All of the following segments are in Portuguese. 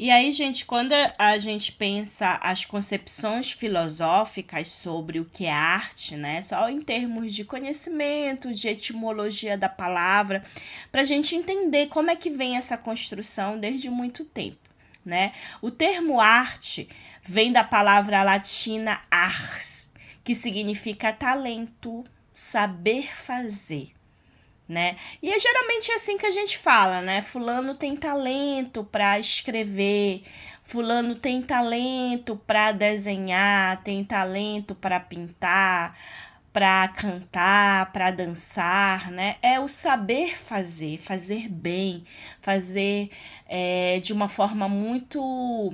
E aí, gente, quando a gente pensa as concepções filosóficas sobre o que é arte, né, só em termos de conhecimento, de etimologia da palavra, para a gente entender como é que vem essa construção desde muito tempo, né? O termo arte vem da palavra latina ars, que significa talento, saber fazer, né? E é geralmente assim que a gente fala, né? Fulano tem talento para escrever, fulano tem talento para desenhar, tem talento para pintar, para cantar, para dançar, né? É o saber fazer, fazer bem, fazer de uma forma muito,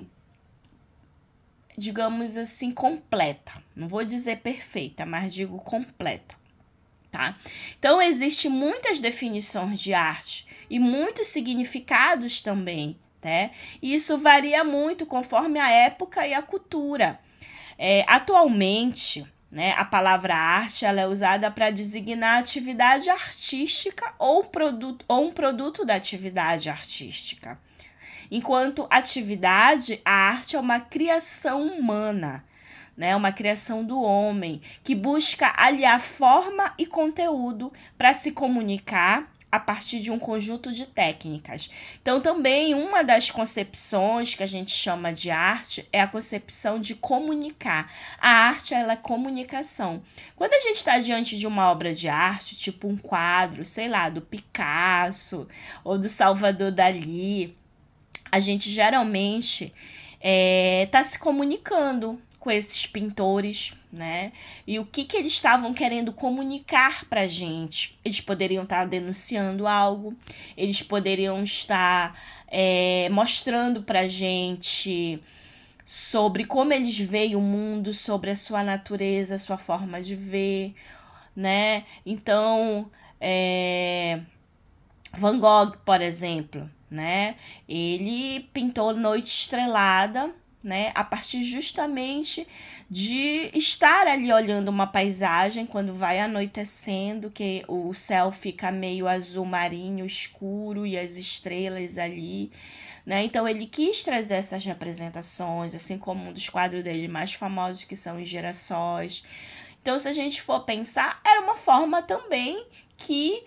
digamos assim, completa. Não vou dizer perfeita, mas digo completa. Tá? Então, existem muitas definições de arte e muitos significados também, né? E isso varia muito conforme a época e a cultura. Atualmente, né, a palavra arte ela é usada para designar atividade artística ou um produto da atividade artística. Enquanto atividade, a arte é uma criação humana, né? Uma criação do homem que busca aliar forma e conteúdo para se comunicar a partir de um conjunto de técnicas. Então, também uma das concepções que a gente chama de arte é a concepção de comunicar. A arte ela é comunicação. Quando a gente está diante de uma obra de arte, tipo um quadro, sei lá, do Picasso ou do Salvador Dalí, a gente geralmente está se comunicando com esses pintores, né? E o que eles estavam querendo comunicar para a gente? Eles poderiam estar denunciando algo, eles poderiam estar mostrando para a gente sobre como eles veem o mundo, sobre a sua natureza, a sua forma de ver, né? Então, Van Gogh, por exemplo, né? Ele pintou Noite Estrelada, né? A partir justamente de estar ali olhando uma paisagem quando vai anoitecendo, que o céu fica meio azul marinho, escuro e as estrelas ali, né? Então ele quis trazer essas representações, assim como um dos quadros dele mais famosos que são os Girassóis. Então, se a gente for pensar, era uma forma também que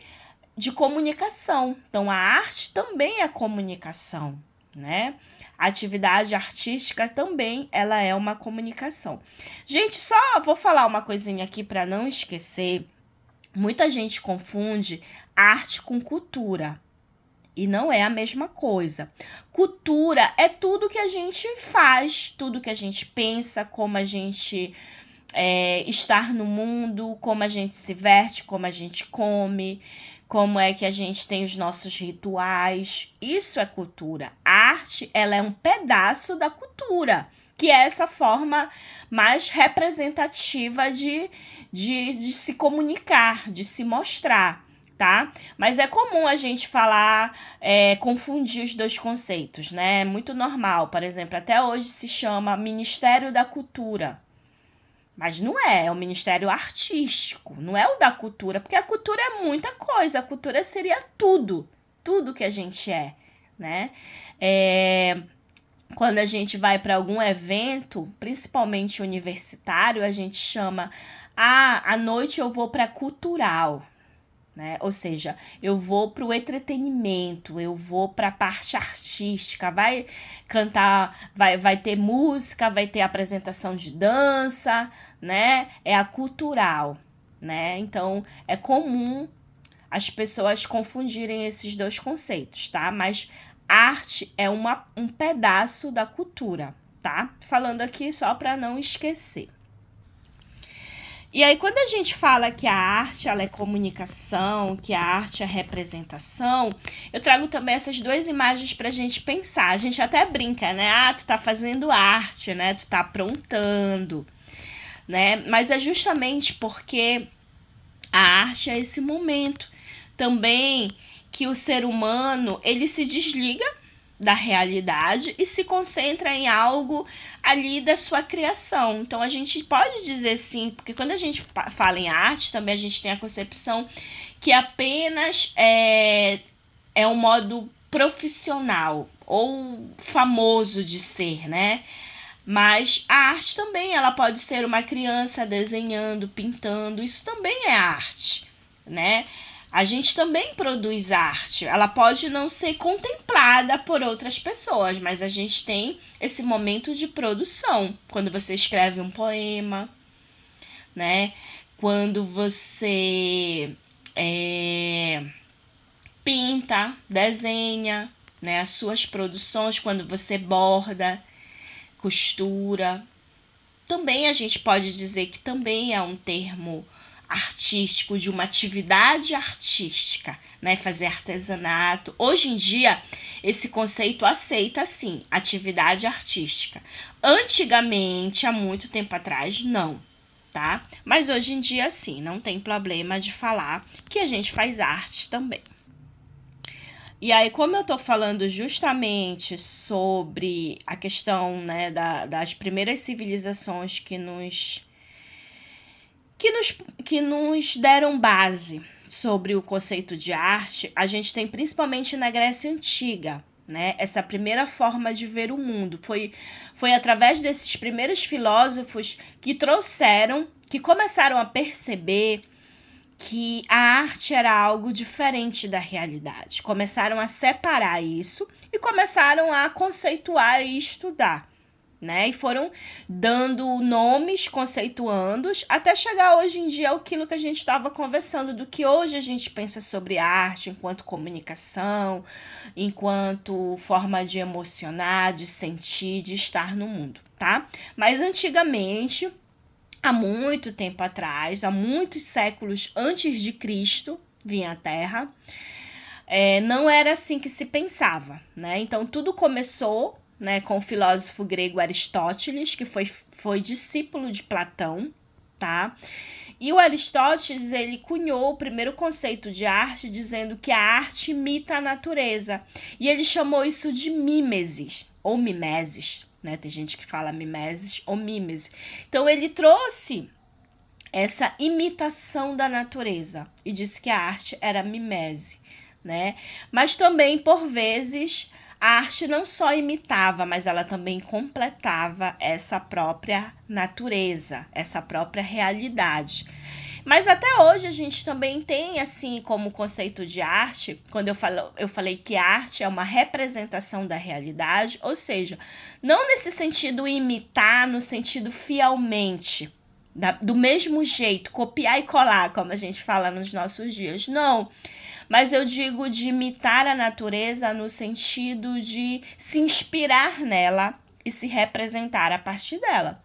de comunicação. Então, a arte também é comunicação, né? A atividade artística também, ela é uma comunicação. Gente, só vou falar uma coisinha aqui para não esquecer. Muita gente confunde arte com cultura. E não é a mesma coisa. Cultura é tudo que a gente faz, tudo que a gente pensa, como a gente estar no mundo, como a gente se veste, como a gente come, como é que a gente tem os nossos rituais. Isso é cultura. A arte, ela é um pedaço da cultura, que é essa forma mais representativa de se comunicar, de se mostrar. Tá? Mas é comum a gente falar, confundir os dois conceitos, né? É muito normal. Por exemplo, até hoje se chama Ministério da Cultura. Mas não é o Ministério Artístico, não é o da cultura, porque a cultura é muita coisa, a cultura seria tudo, tudo que a gente é, né? Quando a gente vai para algum evento, principalmente universitário, a gente chama, à noite eu vou para cultural, né? Ou seja, eu vou para o entretenimento, eu vou para a parte artística, vai cantar, vai ter música, vai ter apresentação de dança, né? É a cultural, né? Então, é comum as pessoas confundirem esses dois conceitos, tá? Mas arte é um pedaço da cultura, tá? Falando aqui só para não esquecer. E aí, quando a gente fala que a arte ela é comunicação, que a arte é representação, eu trago também essas duas imagens pra gente pensar. A gente até brinca, né? Ah, tu tá fazendo arte, né? Tu tá aprontando, né? Mas é justamente porque a arte é esse momento também que o ser humano, ele se desliga da realidade e se concentra em algo ali da sua criação. Então a gente pode dizer sim, porque quando a gente fala em arte, também a gente tem a concepção que apenas é um modo profissional ou famoso de ser, né? Mas a arte também, ela pode ser uma criança desenhando, pintando, isso também é arte, né? A gente também produz arte. Ela pode não ser contemplada por outras pessoas, mas a gente tem esse momento de produção. Quando você escreve um poema, né? Quando você pinta, desenha, né? As suas produções, quando você borda, costura. Também a gente pode dizer que também é um termo artístico, de uma atividade artística, né? Fazer artesanato. Hoje em dia, esse conceito aceita, sim, atividade artística. Antigamente, há muito tempo atrás, não, tá? Mas hoje em dia, sim, não tem problema de falar que a gente faz arte também. E aí, como eu tô falando justamente sobre a questão, né, das primeiras civilizações que nos deram base sobre o conceito de arte, a gente tem principalmente na Grécia Antiga, né? Essa primeira forma de ver o mundo. Foi através desses primeiros filósofos que começaram a perceber que a arte era algo diferente da realidade. Começaram a separar isso e começaram a conceituar e estudar, né? E foram dando nomes, conceituando-os, até chegar hoje em dia aquilo que a gente estava conversando, do que hoje a gente pensa sobre arte enquanto comunicação, enquanto forma de emocionar, de sentir, de estar no mundo, tá? Mas antigamente, há muito tempo atrás, há muitos séculos antes de Cristo vir à Terra, não era assim que se pensava, né? Então tudo começou, né, com o filósofo grego Aristóteles, que foi discípulo de Platão, tá? E o Aristóteles, ele cunhou o primeiro conceito de arte dizendo que a arte imita a natureza. E ele chamou isso de mimesis, ou mimesis, né? Tem gente que fala mimesis ou mimesis. Então ele trouxe essa imitação da natureza e disse que a arte era mimese, né? Mas também, por vezes, a arte não só imitava, mas ela também completava essa própria natureza, essa própria realidade. Mas até hoje a gente também tem, assim, como conceito de arte, quando eu falei que arte é uma representação da realidade, ou seja, não nesse sentido imitar, no sentido fielmente, do mesmo jeito, copiar e colar, como a gente fala nos nossos dias. Não, mas eu digo de imitar a natureza no sentido de se inspirar nela e se representar a partir dela,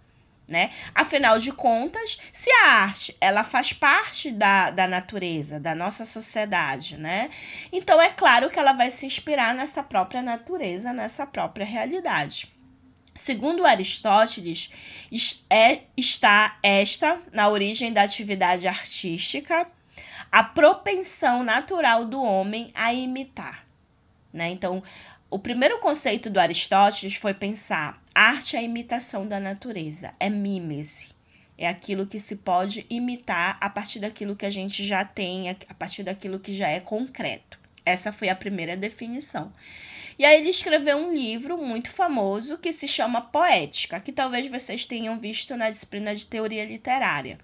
né? Afinal de contas, se a arte ela faz parte da natureza, da nossa sociedade, né? Então é claro que ela vai se inspirar nessa própria natureza, nessa própria realidade. Segundo Aristóteles, está esta, na origem da atividade artística, a propensão natural do homem a imitar, né? Então, o primeiro conceito do Aristóteles foi pensar: arte é a imitação da natureza, é mímese. É aquilo que se pode imitar a partir daquilo que a gente já tem, a partir daquilo que já é concreto. Essa foi a primeira definição. E aí ele escreveu um livro muito famoso que se chama Poética, que talvez vocês tenham visto na disciplina de teoria literária,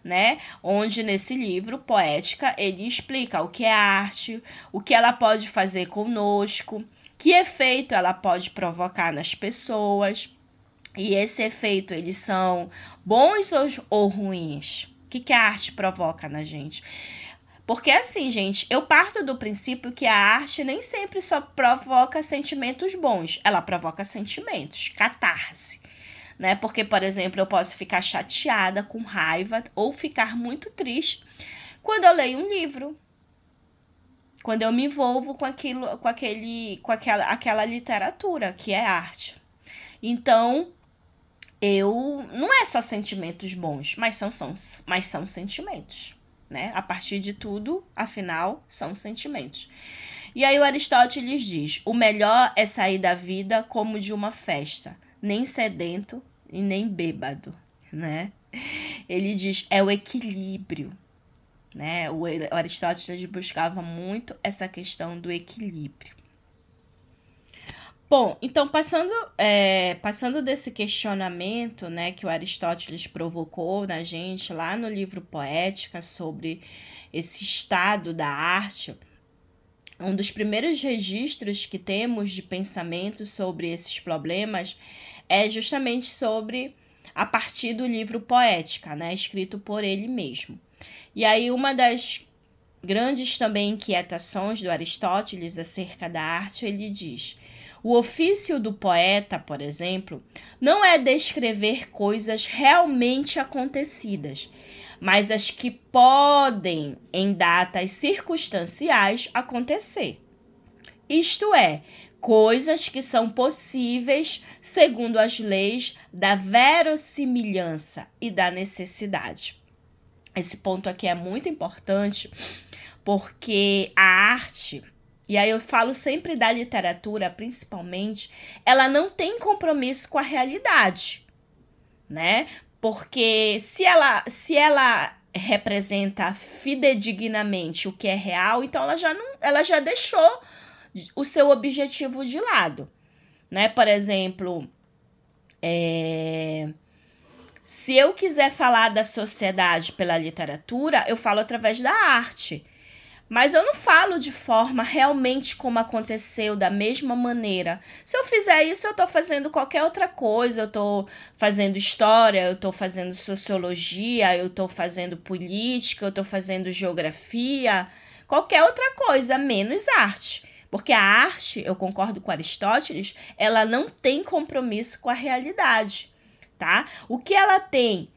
né? Onde nesse livro, Poética, ele explica o que é arte, o que ela pode fazer conosco, que efeito ela pode provocar nas pessoas. E esse efeito, eles são bons ou ruins? O que a arte provoca na gente? Porque assim, gente, eu parto do princípio que a arte nem sempre só provoca sentimentos bons, ela provoca sentimentos, catarse, né? Porque, por exemplo, eu posso ficar chateada, com raiva ou ficar muito triste quando eu leio um livro, quando eu me envolvo com aquela literatura que é arte. Então, não é só sentimentos bons, mas são sentimentos, né? A partir de tudo, afinal, são sentimentos. E aí o Aristóteles diz: o melhor é sair da vida como de uma festa, nem sedento e nem bêbado, né? Ele diz: é o equilíbrio, né? O Aristóteles buscava muito essa questão do equilíbrio. Bom, então passando desse questionamento, né, que o Aristóteles provocou na gente lá no livro Poética sobre esse estado da arte, um dos primeiros registros que temos de pensamento sobre esses problemas é justamente sobre a partir do livro Poética, né, escrito por ele mesmo. E aí uma das grandes também inquietações do Aristóteles acerca da arte, ele diz: o ofício do poeta, por exemplo, não é descrever coisas realmente acontecidas, mas as que podem, em datas circunstanciais, acontecer. Isto é, coisas que são possíveis segundo as leis da verossimilhança e da necessidade. Esse ponto aqui é muito importante porque a arte, e aí eu falo sempre da literatura principalmente, ela não tem compromisso com a realidade, né? Porque se ela representa fidedignamente o que é real, então ela já deixou o seu objetivo de lado, né? Por exemplo, se eu quiser falar da sociedade pela literatura, eu falo através da arte. Mas eu não falo de forma realmente como aconteceu, da mesma maneira. Se eu fizer isso, eu estou fazendo qualquer outra coisa. Eu estou fazendo história, eu estou fazendo sociologia, eu estou fazendo política, eu estou fazendo geografia, qualquer outra coisa, menos arte. Porque a arte, eu concordo com Aristóteles, ela não tem compromisso com a realidade, tá? O que ela tem?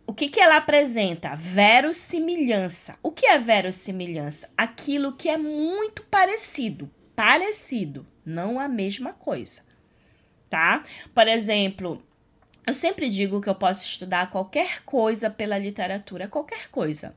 O que ela apresenta? Verossimilhança. O que é verossimilhança? Aquilo que é muito parecido. Parecido, não a mesma coisa, tá? Por exemplo, eu sempre digo que eu posso estudar qualquer coisa pela literatura, qualquer coisa.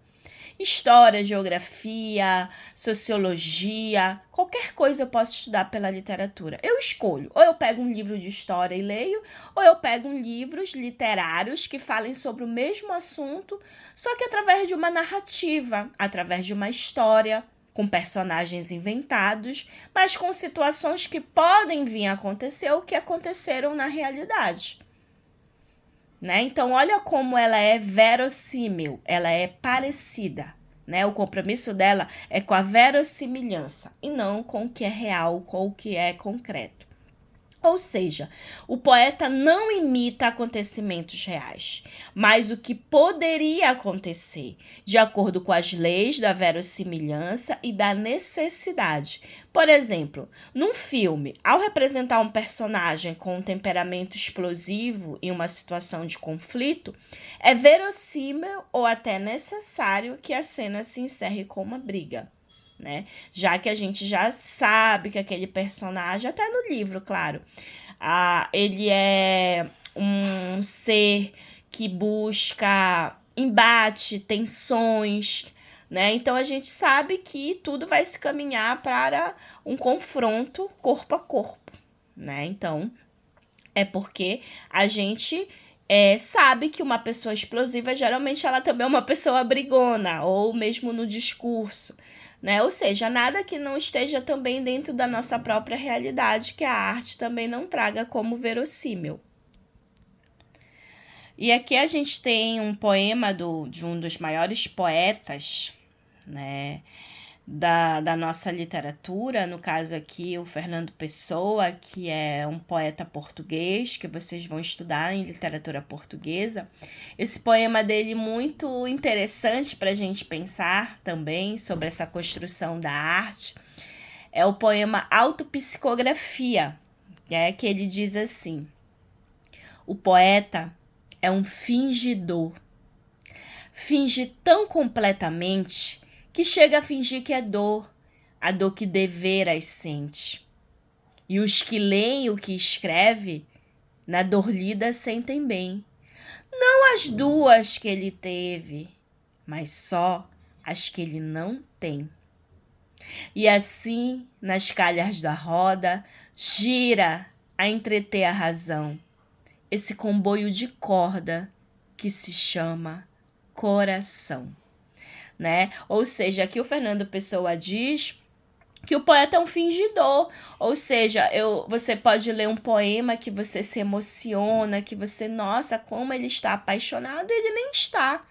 História, geografia, sociologia, qualquer coisa eu posso estudar pela literatura. Eu escolho. Ou eu pego um livro de história e leio, ou eu pego livros literários que falem sobre o mesmo assunto, só que através de uma narrativa, através de uma história, com personagens inventados, mas com situações que podem vir a acontecer ou que aconteceram na realidade. Né? Então, olha como ela é verossímil, ela é parecida. Né? O compromisso dela é com a verossimilhança e não com o que é real, com o que é concreto. Ou seja, o poeta não imita acontecimentos reais, mas o que poderia acontecer, de acordo com as leis da verossimilhança e da necessidade. Por exemplo, num filme, ao representar um personagem com um temperamento explosivo em uma situação de conflito, é verossímil ou até necessário que a cena se encerre com uma briga. Né? Já que a gente já sabe que aquele personagem, até no livro, claro, ele é um ser que busca embate, tensões, né? Então a gente sabe que tudo vai se caminhar para um confronto corpo a corpo, né? Então é porque a gente sabe que uma pessoa explosiva, geralmente ela também é uma pessoa brigona, ou mesmo no discurso, né? Ou seja, nada que não esteja também dentro da nossa própria realidade, que a arte também não traga como verossímil. E aqui a gente tem um poema de um dos maiores poetas, né, da nossa literatura, no caso aqui o Fernando Pessoa, que é um poeta português, que vocês vão estudar em literatura portuguesa. Esse poema dele muito interessante para a gente pensar também sobre essa construção da arte, é o poema Autopsicografia, que ele diz assim: o poeta é um fingidor, finge tão completamente que chega a fingir que é dor, a dor que deveras sente. E os que leem o que escreve, na dor lida sentem bem. Não as duas que ele teve, mas só as que ele não tem. E assim, nas calhas da roda, gira a entreter a razão, esse comboio de corda que se chama coração. Né? Ou seja, aqui o Fernando Pessoa diz que o poeta é um fingidor, ou seja, você pode ler um poema que você se emociona, que você, nossa, como ele está apaixonado, ele nem está,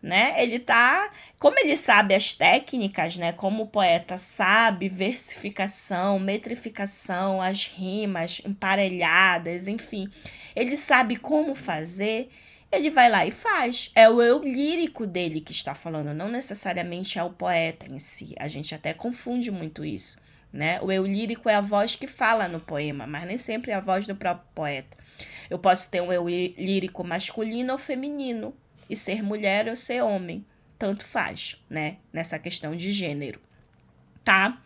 né? Ele tá, como ele sabe as técnicas, né? Como o poeta sabe versificação, metrificação, as rimas emparelhadas, enfim, ele sabe como fazer. Ele vai lá e faz. É o eu lírico dele que está falando, não necessariamente é o poeta em si. A gente até confunde muito isso, né? O eu lírico é a voz que fala no poema, mas nem sempre é a voz do próprio poeta. Eu posso ter um eu lírico masculino ou feminino, e ser mulher ou ser homem, tanto faz, né? Nessa questão de gênero, tá?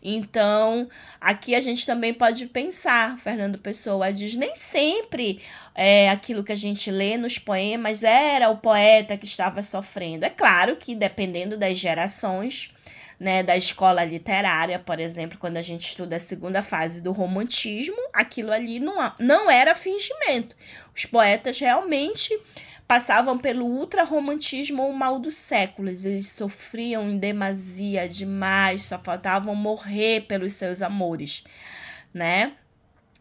Então, aqui a gente também pode pensar, Fernando Pessoa diz, nem sempre aquilo que a gente lê nos poemas era o poeta que estava sofrendo. É claro que dependendo das gerações, né, da escola literária, por exemplo, quando a gente estuda a segunda fase do romantismo, aquilo ali não era fingimento. Os poetas realmente passavam pelo ultrarromantismo ou mal dos séculos. Eles sofriam em demasia demais, só faltavam morrer pelos seus amores, né?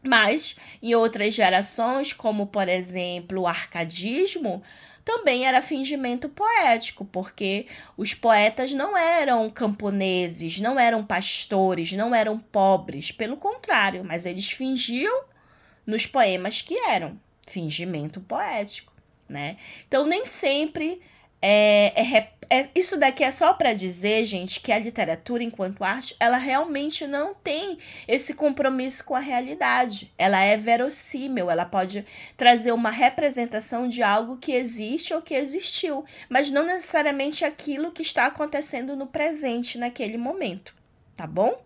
Mas em outras gerações, como por exemplo o arcadismo, também era fingimento poético, porque os poetas não eram camponeses, não eram pastores, não eram pobres, pelo contrário, mas eles fingiam nos poemas que eram fingimento poético, né? Então nem sempre isso daqui é só para dizer, gente, que a literatura enquanto arte, ela realmente não tem esse compromisso com a realidade. Ela é verossímil, ela pode trazer uma representação de algo que existe ou que existiu, mas não necessariamente aquilo que está acontecendo no presente, naquele momento, tá bom?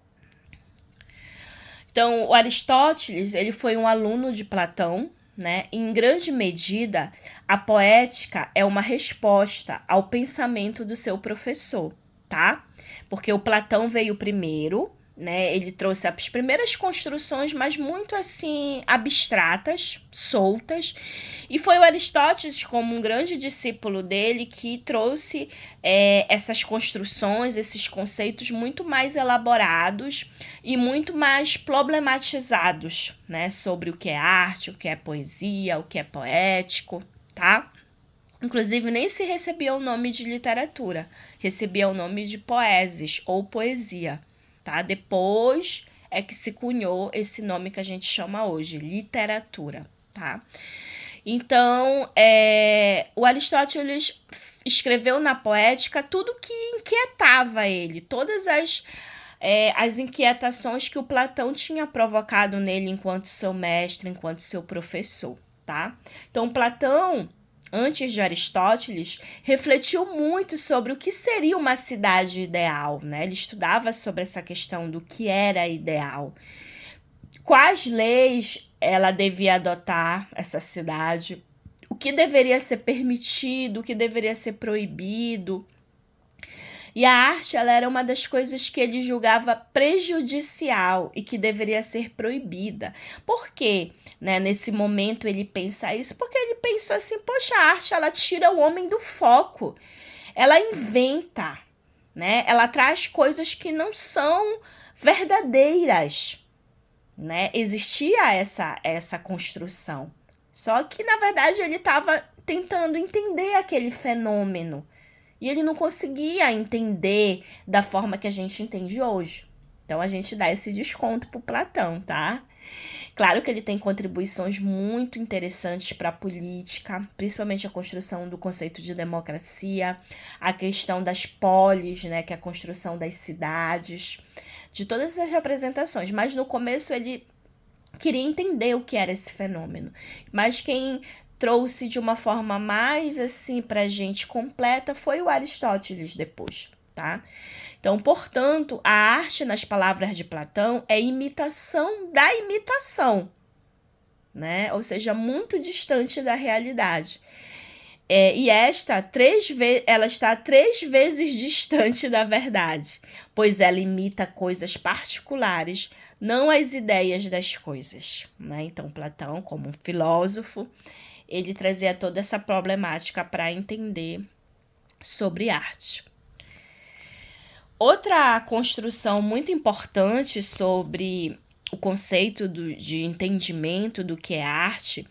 Então, o Aristóteles, ele foi um aluno de Platão, né? Em grande medida, a poética é uma resposta ao pensamento do seu professor, tá? Porque o Platão veio primeiro, né? Ele trouxe as primeiras construções, mas muito assim abstratas, soltas. E foi o Aristóteles, como um grande discípulo dele, que trouxe essas construções, esses conceitos muito mais elaborados e muito mais problematizados, né? Sobre o que é arte, o que é poesia, o que é poético, tá? Inclusive, nem se recebia o nome de literatura, recebia o nome de poeses ou poesia, tá? Depois é que se cunhou esse nome que a gente chama hoje, literatura, tá? Então, o Aristóteles escreveu na poética tudo que inquietava ele, todas as inquietações que o Platão tinha provocado nele enquanto seu mestre, enquanto seu professor, tá? Então, Platão, antes de Aristóteles, refletiu muito sobre o que seria uma cidade ideal, né? Ele estudava sobre essa questão do que era ideal. Quais leis ela devia adotar, essa cidade? O que deveria ser permitido, o que deveria ser proibido? E a arte, ela era uma das coisas que ele julgava prejudicial e que deveria ser proibida. Por quê? Né, nesse momento ele pensa isso? Porque ele pensou assim, poxa, a arte, ela tira o homem do foco. Ela inventa, né? Ela traz coisas que não são verdadeiras, né? Existia essa construção. Só que, na verdade, ele estava tentando entender aquele fenômeno. E ele não conseguia entender da forma que a gente entende hoje. Então a gente dá esse desconto pro Platão, tá? Claro que ele tem contribuições muito interessantes para a política, principalmente a construção do conceito de democracia, a questão das polis, né, que é a construção das cidades, de todas essas representações. Mas no começo ele queria entender o que era esse fenômeno. Mas quem trouxe de uma forma mais assim pra gente completa foi o Aristóteles depois, tá? Então, portanto, a arte, nas palavras de Platão, é imitação da imitação, né? Ou seja, muito distante da realidade. E ela está 3 vezes distante da verdade, pois ela imita coisas particulares, não as ideias das coisas, né? Então, Platão, como um filósofo, ele trazia toda essa problemática para entender sobre arte. Outra construção muito importante sobre o conceito de entendimento do que é arte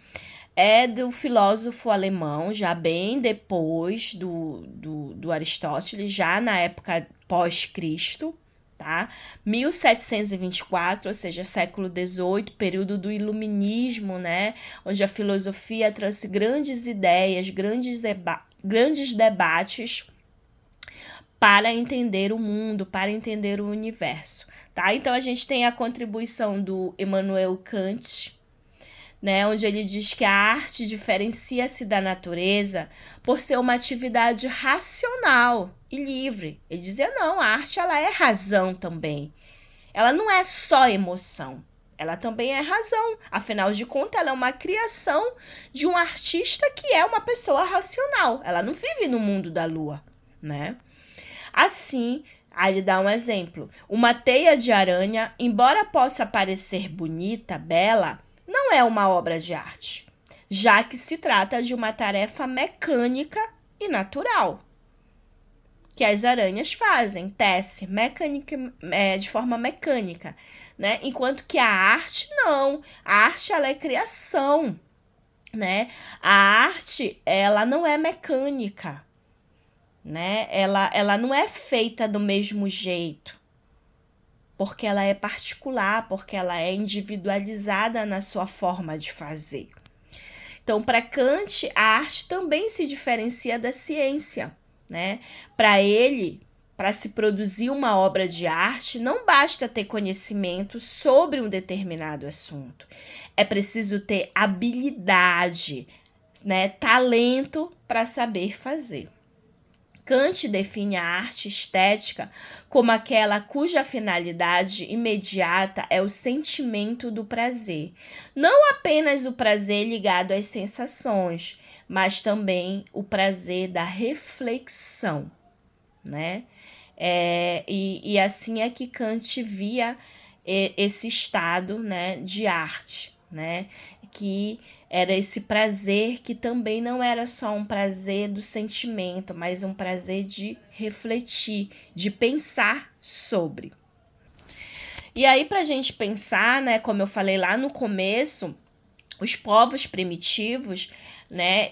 é do filósofo alemão, já bem depois do Aristóteles, já na época pós-Cristo, tá? 1724, ou seja, século XVIII, período do Iluminismo, né? Onde a filosofia trouxe grandes ideias, grandes debates para entender o mundo, para entender o universo, tá? Então a gente tem a contribuição do Immanuel Kant, né, onde ele diz que a arte diferencia-se da natureza por ser uma atividade racional e livre. Ele dizia, não, a arte ela é razão também. Ela não é só emoção, ela também é razão. Afinal de contas, ela é uma criação de um artista que é uma pessoa racional. Ela não vive no mundo da lua, né? Assim, aí ele dá um exemplo. Uma teia de aranha, embora possa parecer bonita, bela, não é uma obra de arte, já que se trata de uma tarefa mecânica e natural, que as aranhas fazem, tecem de forma mecânica, né? Enquanto que a arte não, a arte ela é criação, né? A arte ela não é mecânica, né? Ela não é feita do mesmo jeito, porque ela é particular, porque ela é individualizada na sua forma de fazer. Então, para Kant, a arte também se diferencia da ciência, né? Para ele, para se produzir uma obra de arte, não basta ter conhecimento sobre um determinado assunto. É preciso ter habilidade, né? Talento para saber fazer. Kant define a arte estética como aquela cuja finalidade imediata é o sentimento do prazer. Não apenas o prazer ligado às sensações, mas também o prazer da reflexão, né? E assim é que Kant via esse estado, né, de arte, né? Que era esse prazer que também não era só um prazer do sentimento, mas um prazer de refletir, de pensar sobre. E aí, para a gente pensar, né, como eu falei lá no começo, os povos primitivos, né,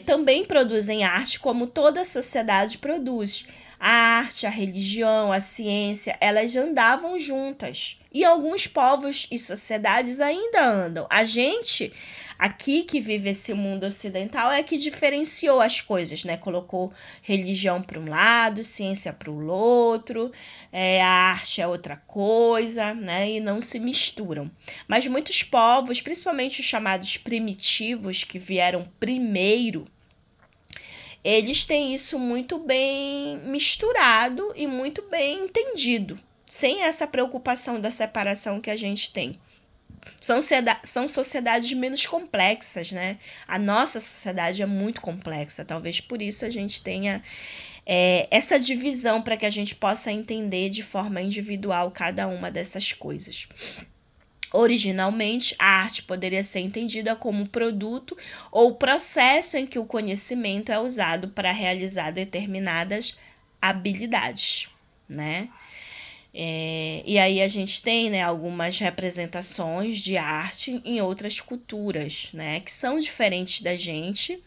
também produzem arte como toda sociedade produz. A arte, a religião, a ciência, elas andavam juntas. E alguns povos e sociedades ainda andam. A gente, aqui que vive esse mundo ocidental, é que diferenciou as coisas, né? Colocou religião para um lado, ciência para o outro, a arte é outra coisa, né? E não se misturam. Mas muitos povos, principalmente os chamados primitivos, que vieram primeiro, eles têm isso muito bem misturado e muito bem entendido, sem essa preocupação da separação que a gente tem. São sociedades menos complexas, né? A nossa sociedade é muito complexa, talvez por isso a gente tenha essa divisão para que a gente possa entender de forma individual cada uma dessas coisas. Originalmente, a arte poderia ser entendida como produto ou processo em que o conhecimento é usado para realizar determinadas habilidades, né? E aí a gente tem, né, algumas representações de arte em outras culturas, né, que são diferentes da gente,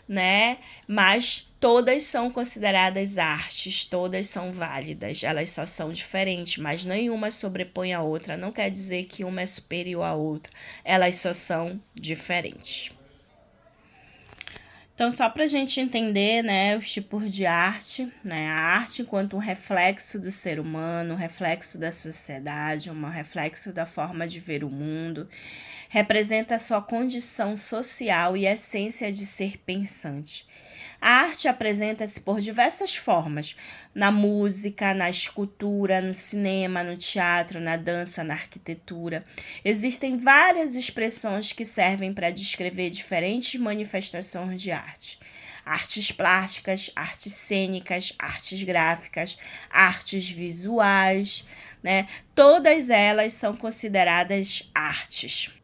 né, mas todas são consideradas artes, todas são válidas, elas só são diferentes, mas nenhuma sobrepõe a outra, não quer dizer que uma é superior à outra, elas só são diferentes. Então, só para a gente entender, né, os tipos de arte, né, a arte enquanto um reflexo do ser humano, um reflexo da sociedade, um reflexo da forma de ver o mundo, representa a sua condição social e essência de ser pensante. A arte apresenta-se por diversas formas, na música, na escultura, no cinema, no teatro, na dança, na arquitetura. Existem várias expressões que servem para descrever diferentes manifestações de arte. Artes plásticas, artes cênicas, artes gráficas, artes visuais, né? Todas elas são consideradas artes.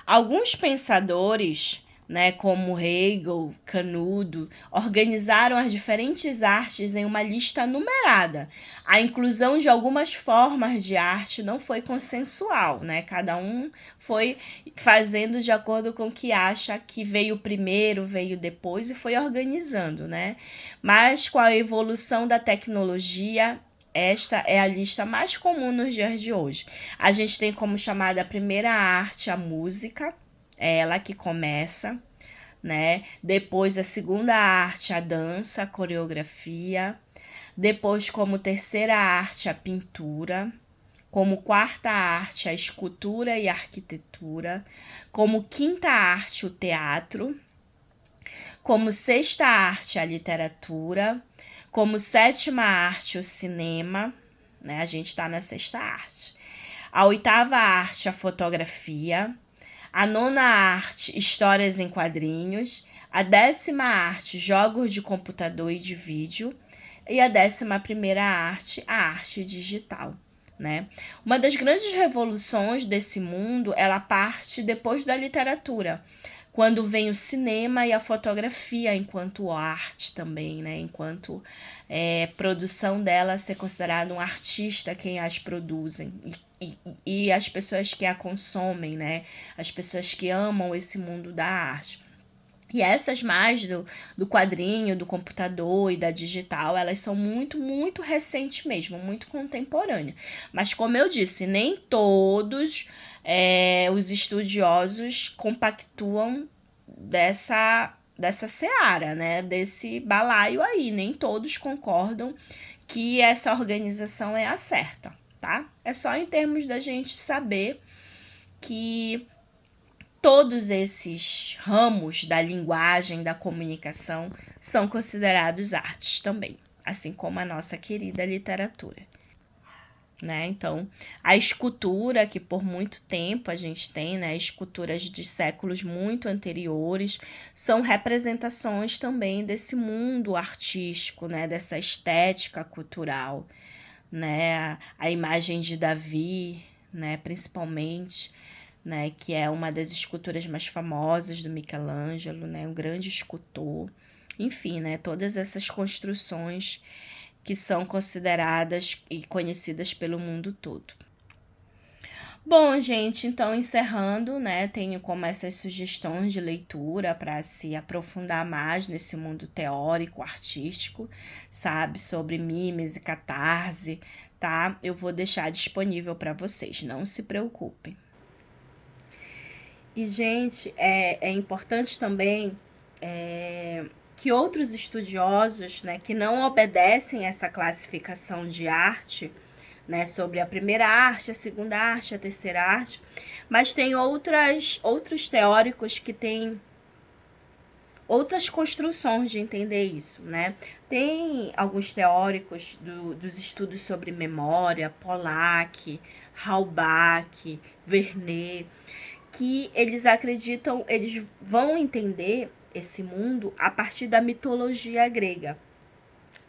Alguns pensadores né, como Hegel, Canudo, organizaram as diferentes artes em uma lista numerada. A inclusão de algumas formas de arte não foi consensual, né? Cada um foi fazendo de acordo com o que acha que veio primeiro, veio depois e foi organizando, né? Mas com a evolução da tecnologia, esta é a lista mais comum nos dias de hoje. A gente tem como chamada a primeira arte a música, é ela que começa, né? Depois a segunda arte, a dança, a coreografia. Depois, como terceira arte, a pintura. Como quarta arte, a escultura e a arquitetura. Como quinta arte, o teatro. Como sexta arte, a literatura. Como sétima arte, o cinema. Né? A gente está na sexta arte. A oitava arte, a fotografia. A nona arte, histórias em quadrinhos. A décima arte, jogos de computador e de vídeo. E a 11ª arte, a arte digital, né? Uma das grandes revoluções desse mundo, ela parte depois da literatura, quando vem o cinema e a fotografia enquanto arte também, né? Enquanto produção dela ser considerada um artista quem as produzem e as pessoas que a consomem, né? As pessoas que amam esse mundo da arte. E essas mais do quadrinho, do computador e da digital, elas são muito, muito recentes mesmo, muito contemporâneas. Mas como eu disse, nem todos os estudiosos compactuam dessa seara, né? Desse balaio aí. Nem todos concordam que essa organização é a certa, tá? É só em termos da gente saber que todos esses ramos da linguagem, da comunicação, são considerados artes também, assim como a nossa querida literatura. Né? Então, a escultura, que por muito tempo a gente tem, né, esculturas de séculos muito anteriores, são representações também desse mundo artístico, né, dessa estética cultural, né, a imagem de Davi, né, principalmente, né, que é uma das esculturas mais famosas do Michelangelo, né, um grande escultor. Enfim, né, todas essas construções que são consideradas e conhecidas pelo mundo todo. Bom, gente, então encerrando, né, tenho como essas sugestões de leitura para se aprofundar mais nesse mundo teórico, artístico, sabe, sobre mimes e catarse, tá? Eu vou deixar disponível para vocês, não se preocupem. E, gente, é importante também que outros estudiosos, né, que não obedecem essa classificação de arte, né, sobre a primeira arte, a segunda arte, a terceira arte, mas tem outros teóricos que têm outras construções de entender isso, né? Tem alguns teóricos dos estudos sobre memória, Pollack, Halbach, Vernet, que eles acreditam, eles vão entender esse mundo a partir da mitologia grega,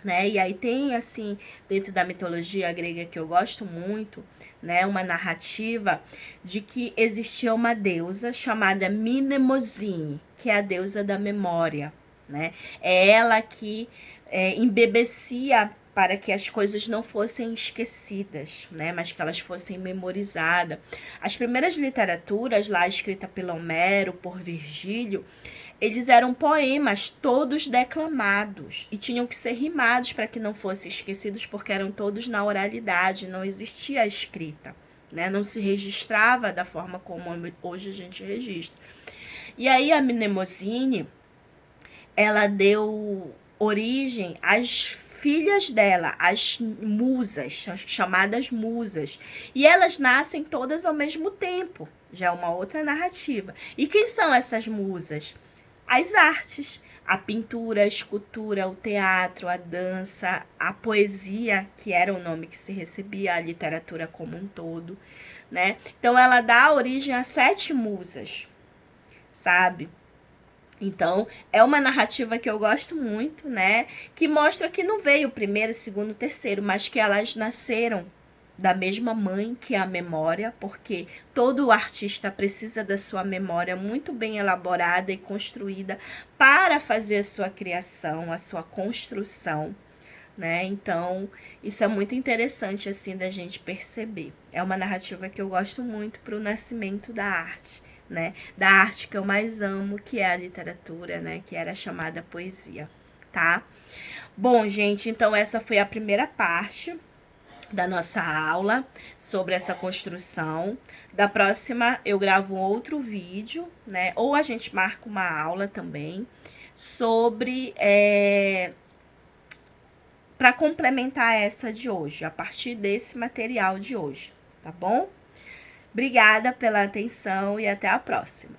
né? E aí tem, assim, dentro da mitologia grega que eu gosto muito, né, uma narrativa de que existia uma deusa chamada Mnemosine, que é a deusa da memória, né? É ela que embebecia para que as coisas não fossem esquecidas, né, mas que elas fossem memorizadas. As primeiras literaturas lá escritas pelo Homero, por Virgílio, eles eram poemas todos declamados e tinham que ser rimados para que não fossem esquecidos, porque eram todos na oralidade, não existia a escrita, né? Não se registrava da forma como hoje a gente registra. E aí a Mnemosine, ela deu origem às filhas dela, as musas, chamadas musas. E elas nascem todas ao mesmo tempo. Já é uma outra narrativa. E quem são essas musas? As artes, a pintura, a escultura, o teatro, a dança, a poesia, que era o nome que se recebia, a literatura como um todo, né? Então ela dá origem a 7 musas, sabe? Então, é uma narrativa que eu gosto muito, né? Que mostra que não veio o primeiro, segundo, terceiro, mas que elas nasceram da mesma mãe que a memória, porque todo artista precisa da sua memória muito bem elaborada e construída para fazer a sua criação, a sua construção, né? Então, isso é muito interessante, assim, da gente perceber. É uma narrativa que eu gosto muito para o nascimento da arte, né? Da arte que eu mais amo, que é a literatura, né? Que era chamada poesia, tá? Bom, gente, então essa foi a primeira parte da nossa aula sobre essa construção. Da próxima eu gravo outro vídeo, né? Ou a gente marca uma aula também sobre para complementar essa de hoje, a partir desse material de hoje, tá bom? Obrigada pela atenção e até a próxima.